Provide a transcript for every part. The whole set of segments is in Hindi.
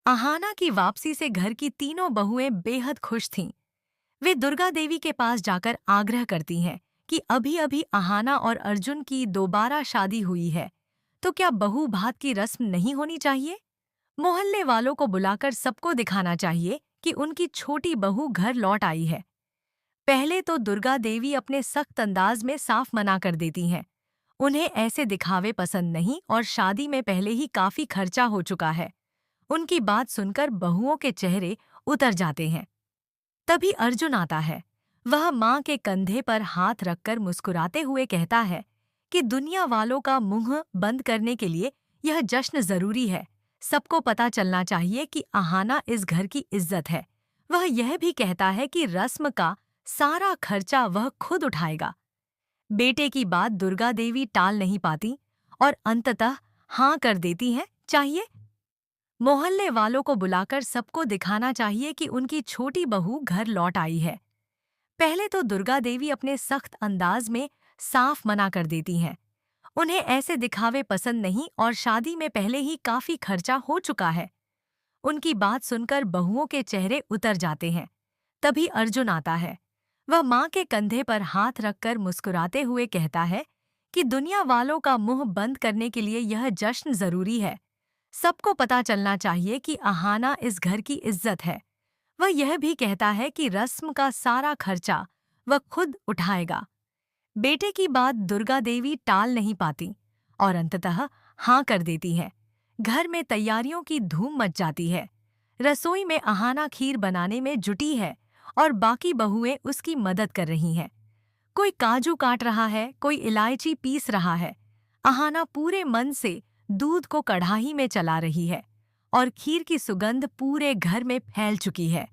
आहाना की वापसी से घर की तीनों बहुएं बेहद खुश थीं। वे दुर्गा देवी के पास जाकर आग्रह करती हैं कि अभी अभी आहाना और अर्जुन की दोबारा शादी हुई है, तो क्या बहू भात की रस्म नहीं होनी चाहिए? मोहल्ले वालों को बुलाकर सबको दिखाना चाहिए कि उनकी छोटी बहू घर लौट आई है। पहले तो दुर्गा देवी अपने सख्त अंदाज में साफ मना कर देती हैं। उन्हें ऐसे दिखावे पसंद नहीं और शादी में पहले ही काफी खर्चा हो चुका है। उनकी बात सुनकर बहुओं के चेहरे उतर जाते हैं। तभी अर्जुन आता है। वह माँ के कंधे पर हाथ रखकर मुस्कुराते हुए कहता है कि दुनिया वालों का मुंह बंद करने के लिए यह जश्न जरूरी है। सबको पता चलना चाहिए कि आहाना इस घर की इज्जत है। वह यह भी कहता है कि रस्म का सारा खर्चा वह खुद उठाएगा। बेटे की बात दुर्गा देवी टाल नहीं पाती और अंततः हाँ कर देती हैं। चाहिए मोहल्ले वालों को बुलाकर सबको दिखाना चाहिए कि उनकी छोटी बहू घर लौट आई है। पहले तो दुर्गा देवी अपने सख्त अंदाज में साफ मना कर देती हैं। उन्हें ऐसे दिखावे पसंद नहीं और शादी में पहले ही काफी खर्चा हो चुका है। उनकी बात सुनकर बहुओं के चेहरे उतर जाते हैं। तभी अर्जुन आता है। वह माँ के कंधे पर हाथ रखकर मुस्कुराते हुए कहता है कि दुनिया वालों का मुंह बंद करने के लिए यह जश्न जरूरी है। सबको पता चलना चाहिए कि आहाना इस घर की इज्जत है। वह यह भी कहता है कि रस्म का सारा खर्चा वह खुद उठाएगा। बेटे की बात दुर्गा देवी टाल नहीं पाती और अंततः हाँ कर देती है। घर में तैयारियों की धूम मच जाती है। रसोई में आहाना खीर बनाने में जुटी है और बाकी बहुएं उसकी मदद कर रही हैं। कोई काजू काट रहा है, कोई इलायची पीस रहा है। आहाना पूरे मन से दूध को कढ़ाई में चला रही है और खीर की सुगंध पूरे घर में फैल चुकी है।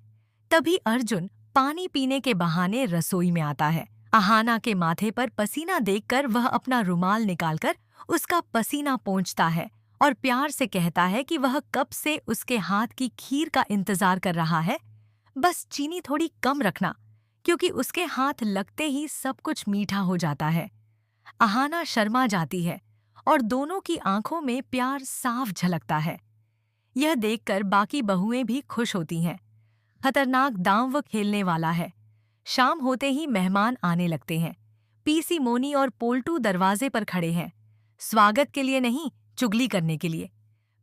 तभी अर्जुन पानी पीने के बहाने रसोई में आता है। आहाना के माथे पर पसीना देखकर वह अपना रुमाल निकालकर उसका पसीना पोंछता है और प्यार से कहता है कि वह कब से उसके हाथ की खीर का इंतजार कर रहा है। बस चीनी थोड़ी कम रखना, क्योंकि उसके हाथ लगते ही सब कुछ मीठा हो जाता है। आहाना शर्मा जाती है और दोनों की आंखों में प्यार साफ झलकता है। यह देखकर बाकी बहुएं भी खुश होती हैं। खतरनाक दांव वो खेलने वाला है। शाम होते ही मेहमान आने लगते हैं। पीसी मोनी और पोल्टू दरवाजे पर खड़े हैं। स्वागत के लिए नहीं, चुगली करने के लिए।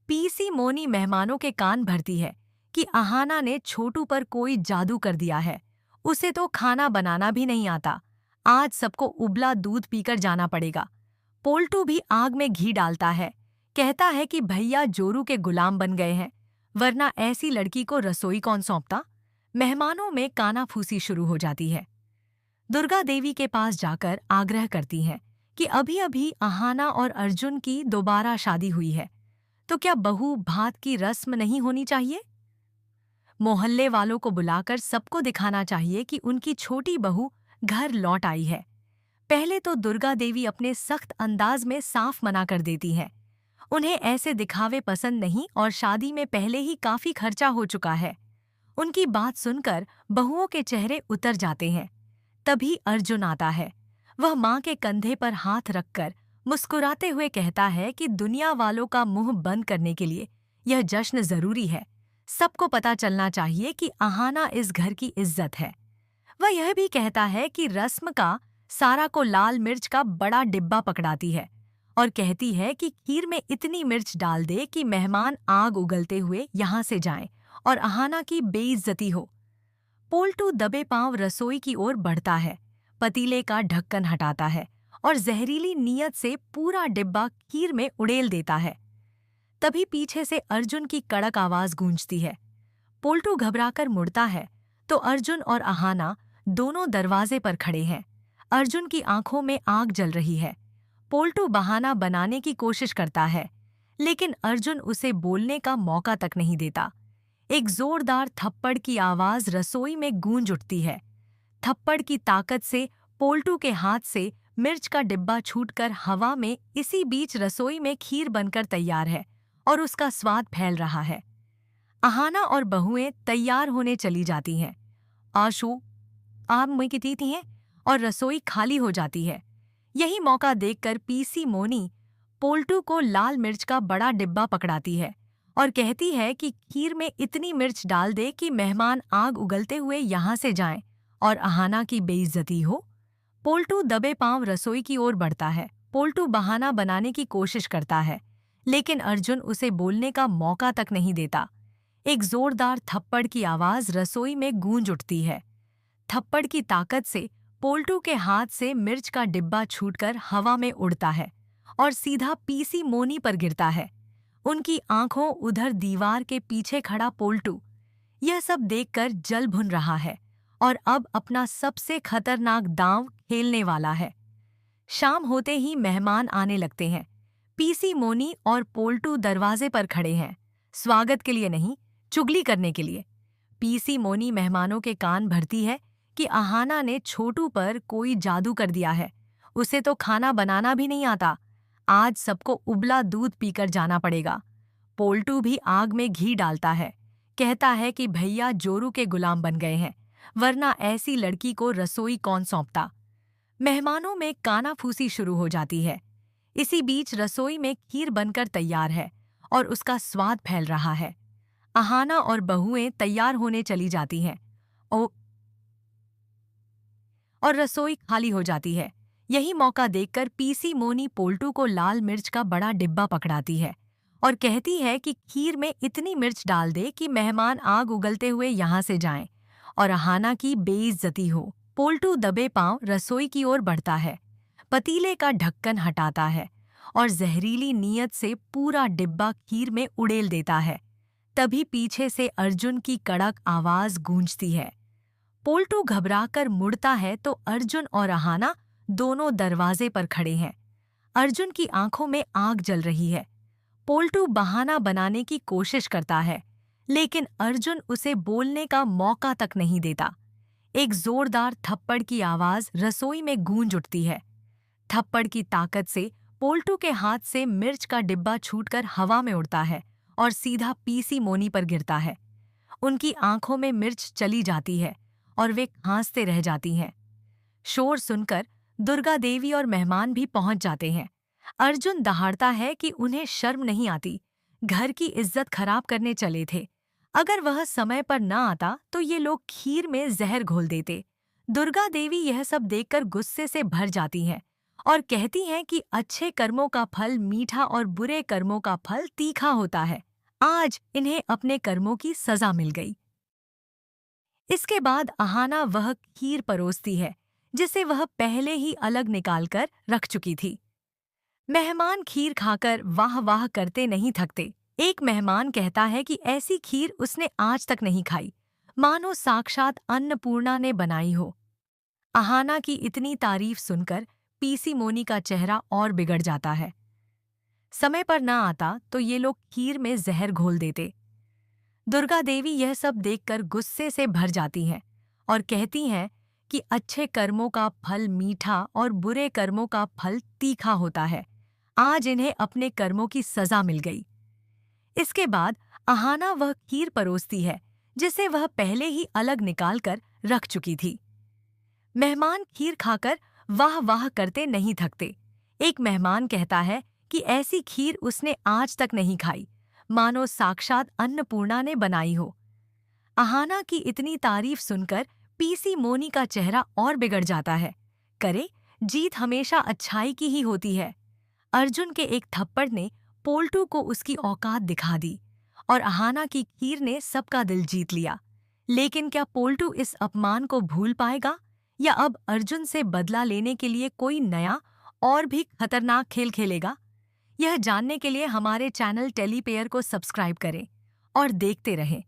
पीसी मोनी मेहमानों के कान भरती है कि आहाना ने छोटू पर कोई जादू कर दिया है। उसे तो खाना बनाना भी नहीं आता। आज सबको उबला दूध पीकर जाना पड़ेगा। पोल्टू भी आग में घी डालता है। कहता है कि भैया जोरू के गुलाम बन गए हैं, वरना ऐसी लड़की को रसोई कौन सौंपता। मेहमानों में कानाफूसी शुरू हो जाती है। दुर्गा देवी के पास जाकर आग्रह करती हैं कि अभी अभी आहाना और अर्जुन की दोबारा शादी हुई है, तो क्या बहू भात की रस्म नहीं होनी चाहिए? मोहल्ले वालों को बुलाकर सबको दिखाना चाहिए कि उनकी छोटी बहू घर लौट आई है। पहले तो दुर्गा देवी अपने सख्त अंदाज में साफ मना कर देती हैं। उन्हें ऐसे दिखावे पसंद नहीं और शादी में पहले ही काफी खर्चा हो चुका है। उनकी बात सुनकर बहुओं के चेहरे उतर जाते हैं। तभी अर्जुन आता है। वह माँ के कंधे पर हाथ रखकर मुस्कुराते हुए कहता है कि दुनिया वालों का मुंह बंद करने के लिए यह जश्न जरूरी है। सबको पता चलना चाहिए कि आहाना इस घर की इज्जत है। वह यह भी कहता है कि रस्म का सारा को लाल मिर्च का बड़ा डिब्बा पकड़ाती है और कहती है कि खीर में इतनी मिर्च डाल दे कि मेहमान आग उगलते हुए यहाँ से जाएं और आहाना की बेइज्जती हो। पोल्टू दबे पांव रसोई की ओर बढ़ता है, पतीले का ढक्कन हटाता है और जहरीली नीयत से पूरा डिब्बा खीर में उड़ेल देता है। तभी पीछे से अर्जुन की कड़क आवाज गूंजती है। पोल्टू घबराकर मुड़ता है तो अर्जुन और आहाना दोनों दरवाजे पर खड़े हैं। अर्जुन की आंखों में आग जल रही है। पोल्टू बहाना बनाने की कोशिश करता है, लेकिन अर्जुन उसे बोलने का मौका तक नहीं देता। एक जोरदार थप्पड़ की आवाज रसोई में गूंज उठती है। थप्पड़ की ताकत से पोल्टू के हाथ से मिर्च का डिब्बा छूटकर हवा में इसी बीच रसोई में खीर बनकर तैयार है और उसका स्वाद फैल रहा है। आहाना और बहुएं तैयार होने चली जाती हैं। आशु आप मुई की थी हैं और रसोई खाली हो जाती है। यही मौका देखकर पीसी मोनी पोल्टू को लाल मिर्च का बड़ा डिब्बा पकड़ाती है और कहती है कि खीर में इतनी मिर्च डाल दे कि मेहमान आग उगलते हुए यहाँ से जाएं और अहाना की बेइज्जती हो। पोल्टू दबे पांव रसोई की ओर बढ़ता है। पोल्टू बहाना बनाने की कोशिश करता है, लेकिन अर्जुन उसे बोलने का मौका तक नहीं देता। एक जोरदार थप्पड़ की आवाज रसोई में गूंज उठती है। थप्पड़ की ताकत से पोल्टू के हाथ से मिर्च का डिब्बा छूटकर हवा में उड़ता है और सीधा पीसी मोनी पर गिरता है। उनकी आंखों उधर दीवार के पीछे खड़ा पोल्टू यह सब देखकर जल भुन रहा है और अब अपना सबसे खतरनाक दांव खेलने वाला है। शाम होते ही मेहमान आने लगते हैं। पीसी मोनी और पोल्टू दरवाजे पर खड़े हैं, स्वागत के लिए नहीं, चुगली करने के लिए। पीसी मोनी मेहमानों के कान भरती है कि अहाना ने छोटू पर कोई जादू कर दिया है। उसे तो खाना बनाना भी नहीं आता। आज सबको उबला दूध पीकर जाना पड़ेगा। पोल्टू भी आग में घी डालता है, कहता है कि भैया जोरू के गुलाम बन गए हैं, वरना ऐसी लड़की को रसोई कौन सौंपता। मेहमानों में कानाफूसी शुरू हो जाती है। इसी बीच रसोई में खीर बनकर तैयार है और उसका स्वाद फैल रहा है। अहाना और बहुएं तैयार होने चली जाती हैं और रसोई खाली हो जाती है। यही मौका देखकर पीसी मोनी पोल्टू को लाल मिर्च का बड़ा डिब्बा पकड़ाती है और कहती है कि खीर में इतनी मिर्च डाल दे कि मेहमान आग उगलते हुए यहाँ से जाएं और अहाना की बेइज्जती हो। पोल्टू दबे पांव रसोई की ओर बढ़ता है, पतीले का ढक्कन हटाता है और जहरीली नीयत से पूरा डिब्बा खीर में उड़ेल देता है। तभी पीछे से अर्जुन की कड़क आवाज गूंजती है। पोल्टू घबराकर मुड़ता है तो अर्जुन और अहाना दोनों दरवाजे पर खड़े हैं। अर्जुन की आंखों में आग जल रही है। पोल्टू बहाना बनाने की कोशिश करता है, लेकिन अर्जुन उसे बोलने का मौका तक नहीं देता। एक जोरदार थप्पड़ की आवाज रसोई में गूंज उठती है। थप्पड़ की ताकत से पोल्टू के हाथ से मिर्च का डिब्बा छूटकर हवा में उड़ता है और सीधा पीसी मोनी पर गिरता है। उनकी आंखों में मिर्च चली जाती है और वे खांसते रह जाती हैं। शोर सुनकर दुर्गा देवी और मेहमान भी पहुंच जाते हैं। अर्जुन दहाड़ता है कि उन्हें शर्म नहीं आती, घर की इज्जत खराब करने चले थे। अगर वह समय पर न आता तो ये लोग खीर में जहर घोल देते। दुर्गा देवी यह सब देखकर गुस्से से भर जाती हैं और कहती हैं कि अच्छे कर्मों का फल मीठा और बुरे कर्मों का फल तीखा होता है। आज इन्हें अपने कर्मों की सजा मिल गई। इसके बाद अहाना वह खीर परोसती है जिसे वह पहले ही अलग निकालकर रख चुकी थी। मेहमान खीर खाकर वाह वाह करते नहीं थकते। एक मेहमान कहता है कि ऐसी खीर उसने आज तक नहीं खाई, मानो साक्षात अन्नपूर्णा ने बनाई हो। अहाना की इतनी तारीफ सुनकर पीसी मोनी का चेहरा और बिगड़ जाता है। समय पर न आता तो ये लोग खीर में जहर घोल देते। दुर्गा देवी यह सब देखकर गुस्से से भर जाती हैं और कहती हैं कि अच्छे कर्मों का फल मीठा और बुरे कर्मों का फल तीखा होता है। आज इन्हें अपने कर्मों की सजा मिल गई। इसके बाद अहाना वह खीर परोसती है जिसे वह पहले ही अलग निकालकर रख चुकी थी। मेहमान खीर खाकर वाह वाह करते नहीं थकते। एक मेहमान कहता है कि ऐसी खीर उसने आज तक नहीं खाई, मानो साक्षात अन्नपूर्णा ने बनाई हो। अहाना की इतनी तारीफ सुनकर पीसी मोनी का चेहरा और बिगड़ जाता है। करे, जीत हमेशा अच्छाई की ही होती है। अर्जुन के एक थप्पड़ ने पोल्टू को उसकी औकात दिखा दी और अहाना की खीर ने सबका दिल जीत लिया। लेकिन क्या पोल्टू इस अपमान को भूल पाएगा या अब अर्जुन से बदला लेने के लिए कोई नया और भी खतरनाक खेल खेलेगा? यह जानने के लिए हमारे चैनल टेलीपेयर को सब्सक्राइब करें और देखते रहें।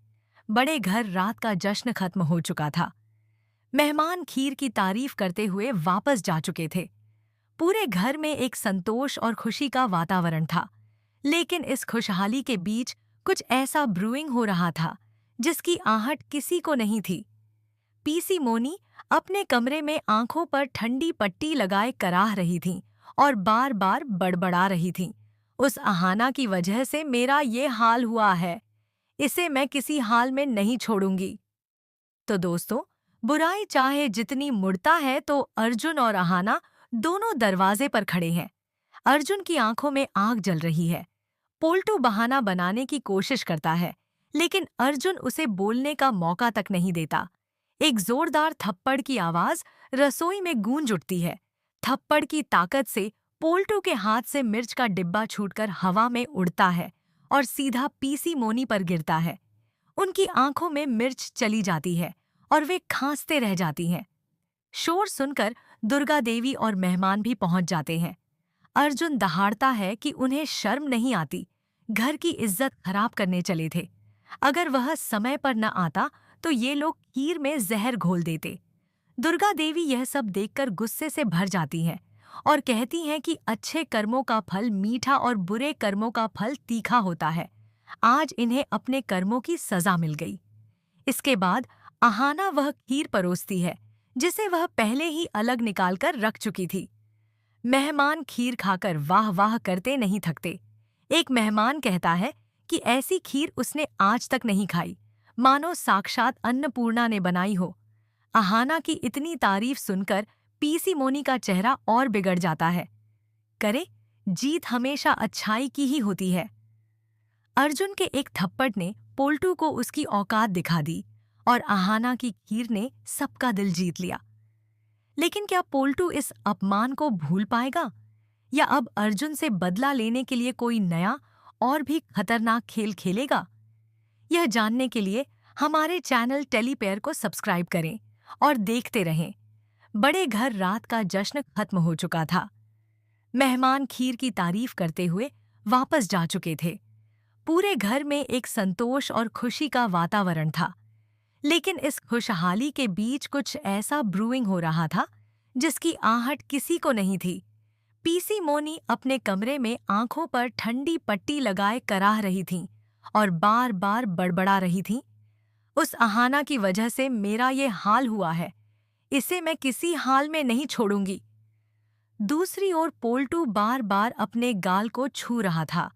बड़े घर रात का जश्न खत्म हो चुका था। मेहमान खीर की तारीफ करते हुए वापस जा चुके थे। पूरे घर में एक संतोष और खुशी का वातावरण था, लेकिन इस खुशहाली के बीच कुछ ऐसा ब्रूइंग हो रहा था जिसकी आहट किसी को नहीं थी। पीसी मोनी अपने कमरे में आंखों पर ठंडी पट्टी लगाए कराह रही थीं और बार बार बड़बड़ा रही थीं। उस अहाना की वजह से मेरा ये हाल हुआ है, इसे मैं किसी हाल में नहीं छोड़ूंगी। तो दोस्तों, बुराई चाहे जितनी मुड़ता है तो अर्जुन और अहाना दोनों दरवाजे पर खड़े हैं। अर्जुन की आंखों में आग जल रही है। पोल्टू बहाना बनाने की कोशिश करता है, लेकिन अर्जुन उसे बोलने का मौका तक नहीं देता। एक जोरदार थप्पड़ की आवाज रसोई में गूंज उठती है। थप्पड़ की ताकत से पोल्टू के हाथ से मिर्च का डिब्बा छूटकर हवा में उड़ता है और सीधा पीसी मोनी पर गिरता है। उनकी आंखों में मिर्च चली जाती है और वे खांसते रह जाती हैं। शोर सुनकर दुर्गा देवी और मेहमान भी पहुंच जाते हैं। अर्जुन दहाड़ता है कि उन्हें शर्म नहीं आती, घर की इज्जत खराब करने चले थे। अगर वह समय पर न आता तो ये लोग खीर में जहर घोल देते। दुर्गा देवी यह सब देखकर गुस्से से भर जाती हैं और कहती हैं कि अच्छे कर्मों का फल मीठा और बुरे कर्मों का फल तीखा होता है। आज इन्हें अपने कर्मों की सजा मिल गई। इसके बाद आहाना वह खीर परोसती है जिसे वह पहले ही अलग निकालकर रख चुकी थी। मेहमान खीर खाकर वाह वाह करते नहीं थकते। एक मेहमान कहता है कि ऐसी खीर उसने आज तक नहीं खाई, मानो साक्षात अन्नपूर्णा ने बनाई हो। आहाना की इतनी तारीफ सुनकर पीसी मोनी का चेहरा और बिगड़ जाता है। करे, जीत हमेशा अच्छाई की ही होती है। अर्जुन के एक थप्पड़ ने पोल्टू को उसकी औकात दिखा दी और आहाना की खीर ने सबका दिल जीत लिया। लेकिन क्या पोल्टू इस अपमान को भूल पाएगा या अब अर्जुन से बदला लेने के लिए कोई नया और भी खतरनाक खेल खेलेगा? यह जानने के लिए हमारे चैनल टेलीपेयर को सब्सक्राइब करें और देखते रहें। बड़े घर रात का जश्न खत्म हो चुका था। मेहमान खीर की तारीफ करते हुए वापस जा चुके थे। पूरे घर में एक संतोष और खुशी का वातावरण था। लेकिन इस खुशहाली के बीच कुछ ऐसा ब्रूइंग हो रहा था जिसकी आहट किसी को नहीं थी। पीसी मोनी अपने कमरे में आंखों पर ठंडी पट्टी लगाए कराह रही थीं और बार बार बड़बड़ा रही थीं। उस आहाना की वजह से मेरा ये हाल हुआ है, इसे मैं किसी हाल में नहीं छोड़ूंगी। दूसरी ओर पोल्टू बार बार अपने गाल को छू रहा था,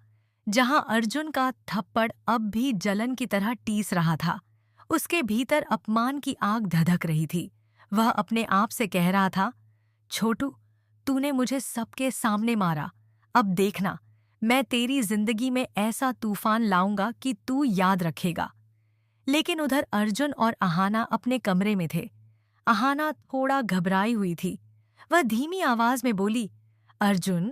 जहां अर्जुन का थप्पड़ अब भी जलन की तरह टीस रहा था। उसके भीतर अपमान की आग धधक रही थी। वह अपने आप से कह रहा था, छोटू, तूने मुझे सबके सामने मारा। अब देखना, मैं तेरी जिंदगी में ऐसा तूफान लाऊंगा कि तू याद रखेगा। लेकिन उधर अर्जुन और आहाना अपने कमरे में थे। आहाना थोड़ा घबराई हुई थी। वह धीमी आवाज में बोली, अर्जुन,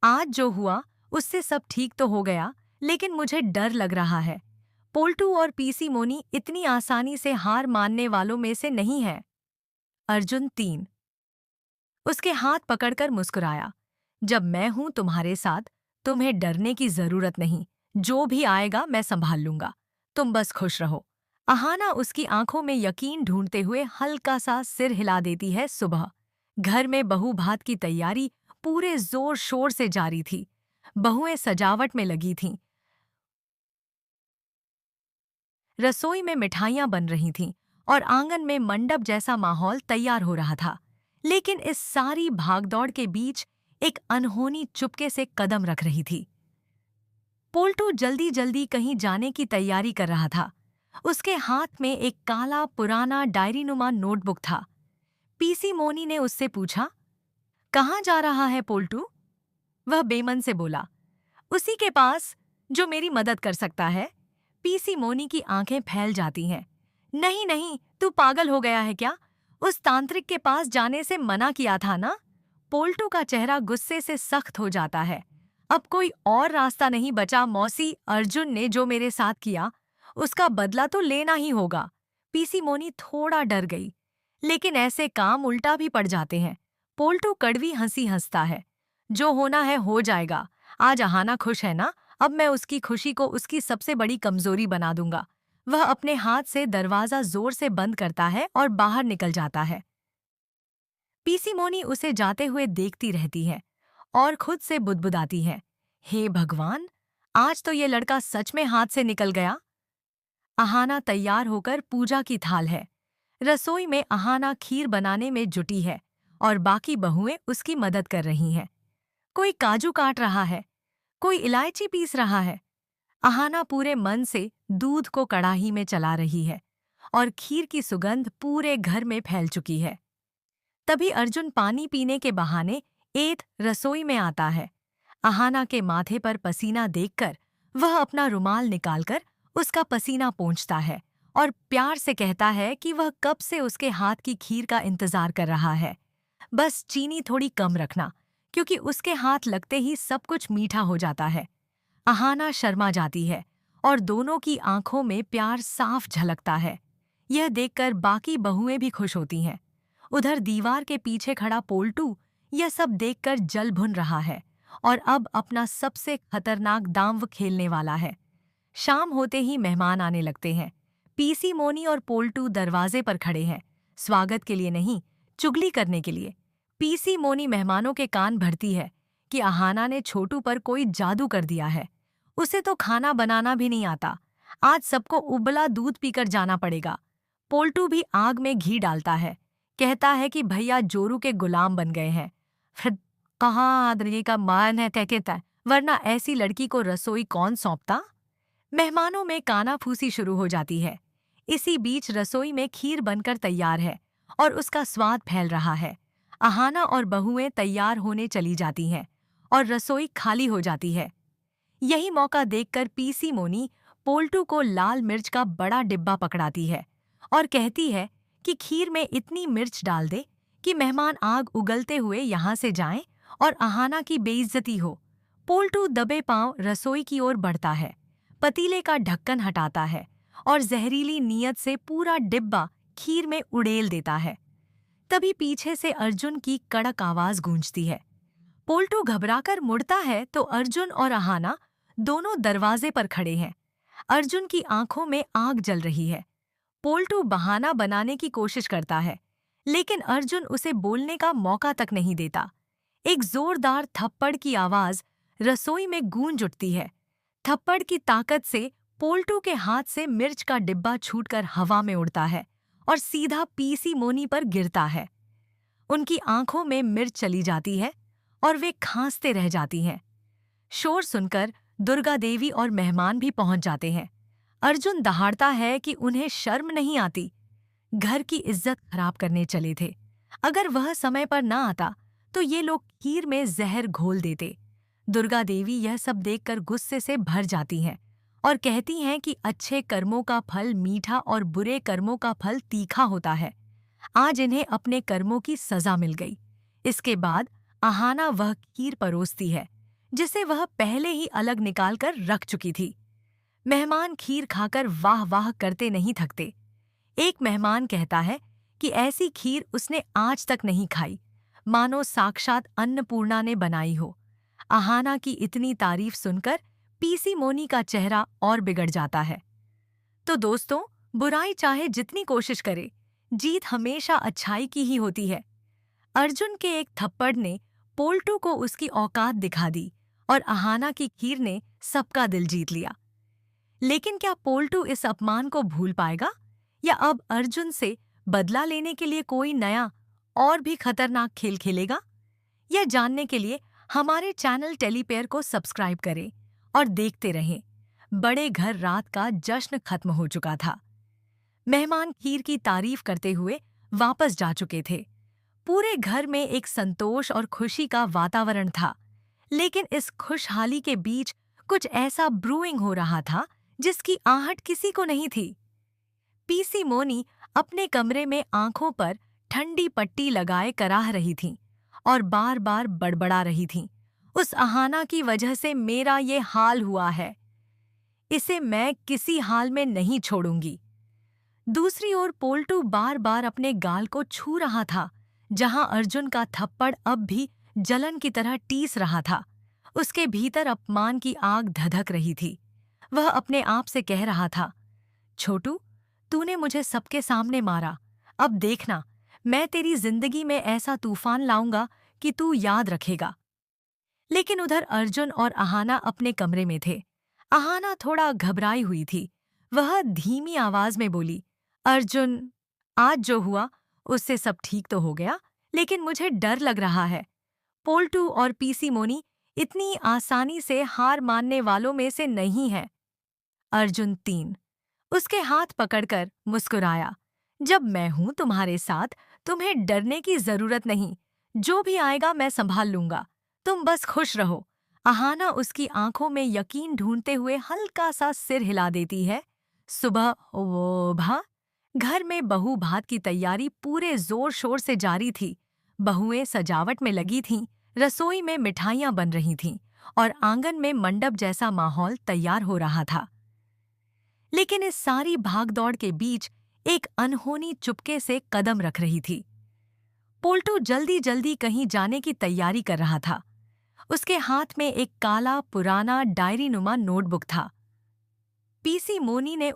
आज जो हुआ उससे सब ठीक तो हो गया, लेकिन मुझे डर लग रहा है। पोल्टू और पीसी मोनी इतनी आसानी से हार मानने वालों में से नहीं है। अर्जुन 3 उसके हाथ पकड़कर मुस्कुराया। जब मैं हूं तुम्हारे साथ, तुम्हें डरने की जरूरत नहीं। जो भी आएगा मैं संभाल लूंगा। तुम बस खुश रहो। आहाना उसकी आंखों में यकीन ढूंढते हुए हल्का सा सिर हिला देती है। सुबह घर में बहू भात की तैयारी पूरे जोर शोर से जारी थी। बहुएं सजावट में लगी थीं। रसोई में मिठाइयां बन रही थीं और आंगन में मंडप जैसा माहौल तैयार हो रहा था। लेकिन इस सारी भागदौड़ के बीच एक अनहोनी चुपके से कदम रख रही थी। पोल्टू जल्दी जल्दी कहीं जाने की तैयारी कर रहा था। उसके हाथ में एक काला पुराना डायरीनुमा नोटबुक था। पीसी मोनी ने उससे पूछा, कहाँ जा रहा है पोल्टू? वह बेमन से बोला, उसी के पास जो मेरी मदद कर सकता है। पीसी मोनी की आंखें फैल जाती हैं। नहीं नहीं, तू पागल हो गया है क्या? उस तांत्रिक के पास जाने से मना किया था ना? पोल्टू का चेहरा गुस्से से सख्त हो जाता है। अब कोई और रास्ता नहीं बचा मौसी। अर्जुन ने जो मेरे साथ किया उसका बदला तो लेना ही होगा। पीसी मोनी थोड़ा डर गई, लेकिन ऐसे काम उल्टा भी पड़ जाते हैं। पोल्टू कड़वी हंसी हंसता है। जो होना है हो जाएगा। आज आहाना खुश है ना, अब मैं उसकी खुशी को उसकी सबसे बड़ी कमजोरी बना दूंगा। वह अपने हाथ से दरवाजा जोर से बंद करता है और बाहर निकल जाता है। पीसी मोनी उसे जाते हुए देखती रहती है और खुद से बुदबुदाती है, हे भगवान, आज तो ये लड़का सच में हाथ से निकल गया। आहाना तैयार होकर पूजा की थाल है। रसोई में आहाना खीर बनाने में जुटी है और बाकी बहुएं उसकी मदद कर रही हैं। कोई काजू काट रहा है, कोई इलायची पीस रहा है। आहाना पूरे मन से दूध को कड़ाही में चला रही है और खीर की सुगंध पूरे घर में फैल चुकी है। तभी अर्जुन पानी पीने के बहाने रसोई में आता है। अहाना के माथे पर पसीना देखकर वह अपना रुमाल निकालकर उसका पसीना पोंछता है और प्यार से कहता है कि वह कब से उसके हाथ की खीर का इंतजार कर रहा है। बस चीनी थोड़ी कम रखना, क्योंकि उसके हाथ लगते ही सब कुछ मीठा हो जाता है। अहाना शर्मा जाती है और दोनों की आंखों में प्यार साफ झलकता है। यह देखकर बाकी बहुएं भी खुश होती हैं। उधर दीवार के पीछे खड़ा पोल्टू यह सब देखकर जल भुन रहा है और अब अपना सबसे खतरनाक दांव खेलने वाला है। शाम होते ही मेहमान आने लगते हैं। पीसी मोनी और पोल्टू दरवाजे पर खड़े हैं, स्वागत के लिए नहीं, चुगली करने के लिए। पीसी मोनी मेहमानों के कान भरती है कि अहाना ने छोटू पर कोई जादू कर दिया है। उसे तो खाना बनाना भी नहीं आता। आज सबको उबला दूध पीकर जाना पड़ेगा। पोल्टू भी आग में घी डालता है, कहता है कि भैया जोरू के गुलाम बन गए हैं। फिर कहाँ आदमी का मान है कहता है, वरना ऐसी लड़की को रसोई कौन सौंपता। मेहमानों में कानाफूसी शुरू हो जाती है। इसी बीच रसोई में खीर बनकर तैयार है और उसका स्वाद फैल रहा है। अहाना और बहुएं तैयार होने चली जाती हैं और रसोई खाली हो जाती है। यही मौका देखकर पीसी मोनी पोल्टू को लाल मिर्च का बड़ा डिब्बा पकड़ाती है और कहती है कि खीर में इतनी मिर्च डाल दे कि मेहमान आग उगलते हुए यहाँ से जाएं और अहाना की बेइज्जती हो। पोल्टू दबे पांव रसोई की ओर बढ़ता है, पतीले का ढक्कन हटाता है और जहरीली नीयत से पूरा डिब्बा खीर में उड़ेल देता है। तभी पीछे से अर्जुन की कड़क आवाज गूंजती है। पोल्टू घबराकर मुड़ता है तो अर्जुन और अहाना दोनों दरवाजे पर खड़े हैं। अर्जुन की आंखों में आग जल रही है। पोल्टू बहाना बनाने की कोशिश करता है, लेकिन अर्जुन उसे बोलने का मौका तक नहीं देता। एक जोरदार थप्पड़ की आवाज रसोई में गूंज उठती है। थप्पड़ की ताकत से पोल्टू के हाथ से मिर्च का डिब्बा छूटकर हवा में उड़ता है और सीधा पीसी मोनी पर गिरता है। उनकी आंखों में मिर्च चली जाती है और वे खांसते रह जाती हैं। शोर सुनकर दुर्गा देवी और मेहमान भी पहुंच जाते हैं। अर्जुन दहाड़ता है कि उन्हें शर्म नहीं आती। घर की इज्जत खराब करने चले थे। अगर वह समय पर न आता तो ये लोग खीर में जहर घोल देते। दुर्गा देवी यह सब देखकर गुस्से से भर जाती हैं और कहती हैं कि अच्छे कर्मों का फल मीठा और बुरे कर्मों का फल तीखा होता है। आज इन्हें अपने कर्मों की सजा मिल गई। इसके बाद अहाना वह खीर परोसती है जिसे वह पहले ही अलग निकालकर रख चुकी थी। मेहमान खीर खाकर वाह वाह करते नहीं थकते। एक मेहमान कहता है कि ऐसी खीर उसने आज तक नहीं खाई, मानो साक्षात अन्नपूर्णा ने बनाई हो। अहाना की इतनी तारीफ सुनकर पीसी मोनी का चेहरा और बिगड़ जाता है। तो दोस्तों, बुराई चाहे जितनी कोशिश करे, जीत हमेशा अच्छाई की ही होती है। अर्जुन के एक थप्पड़ ने पोल्टू को उसकी औकात दिखा दी और अहाना की खीर ने सबका दिल जीत लिया। लेकिन क्या पोल्टू इस अपमान को भूल पाएगा या अब अर्जुन से बदला लेने के लिए कोई नया और भी खतरनाक खेल खेलेगा? यह जानने के लिए हमारे चैनल टेलीपेयर को सब्सक्राइब करें और देखते रहें। बड़े घर रात का जश्न खत्म हो चुका था। मेहमान खीर की तारीफ करते हुए वापस जा चुके थे। पूरे घर में एक संतोष और खुशी का वातावरण था, लेकिन इस खुशहाली के बीच कुछ ऐसा ब्रूइंग हो रहा था जिसकी आहट किसी को नहीं थी। पीसी मोनी अपने कमरे में आंखों पर ठंडी पट्टी लगाए कराह रही थीं और बार बार बड़बड़ा रही थीं, उस अहाना की वजह से मेरा ये हाल हुआ है, इसे मैं किसी हाल में नहीं छोड़ूंगी। दूसरी ओर पोल्टू बार बार अपने गाल को छू रहा था, जहां अर्जुन का थप्पड़ अब भी जलन की तरह टीस रहा था। उसके भीतर अपमान की आग धधक रही थी। वह अपने आप से कह रहा था, छोटू, तूने मुझे सबके सामने मारा, अब देखना, मैं तेरी जिंदगी में ऐसा तूफान लाऊंगा कि तू याद रखेगा। लेकिन उधर अर्जुन और अहाना अपने कमरे में थे। अहाना थोड़ा घबराई हुई थी। वह धीमी आवाज में बोली, अर्जुन, आज जो हुआ उससे सब ठीक तो हो गया, लेकिन मुझे डर लग रहा है। पोल्टू और पीसी मोनी इतनी आसानी से हार मानने वालों में से नहीं है। अर्जुन 3 उसके हाथ पकड़कर मुस्कुराया, जब मैं हूं तुम्हारे साथ, तुम्हें डरने की जरूरत नहीं। जो भी आएगा मैं संभाल लूंगा, तुम बस खुश रहो। अहाना उसकी आंखों में यकीन ढूंढते हुए हल्का सा सिर हिला देती है। सुबह वो भा घर में बहू भात की तैयारी पूरे जोर शोर से जारी थी। बहुएं सजावट में लगी थीं, रसोई में मिठाइयां बन रही थीं और आंगन में मंडप जैसा माहौल तैयार हो रहा था। लेकिन इस सारी भागदौड़ के बीच एक अनहोनी चुपके से कदम रख रही थी। पोल्टू जल्दी जल्दी कहीं जाने की तैयारी कर रहा था। उसके हाथ में एक काला पुराना डायरी नुमा नोटबुक था। पीसी मोनी ने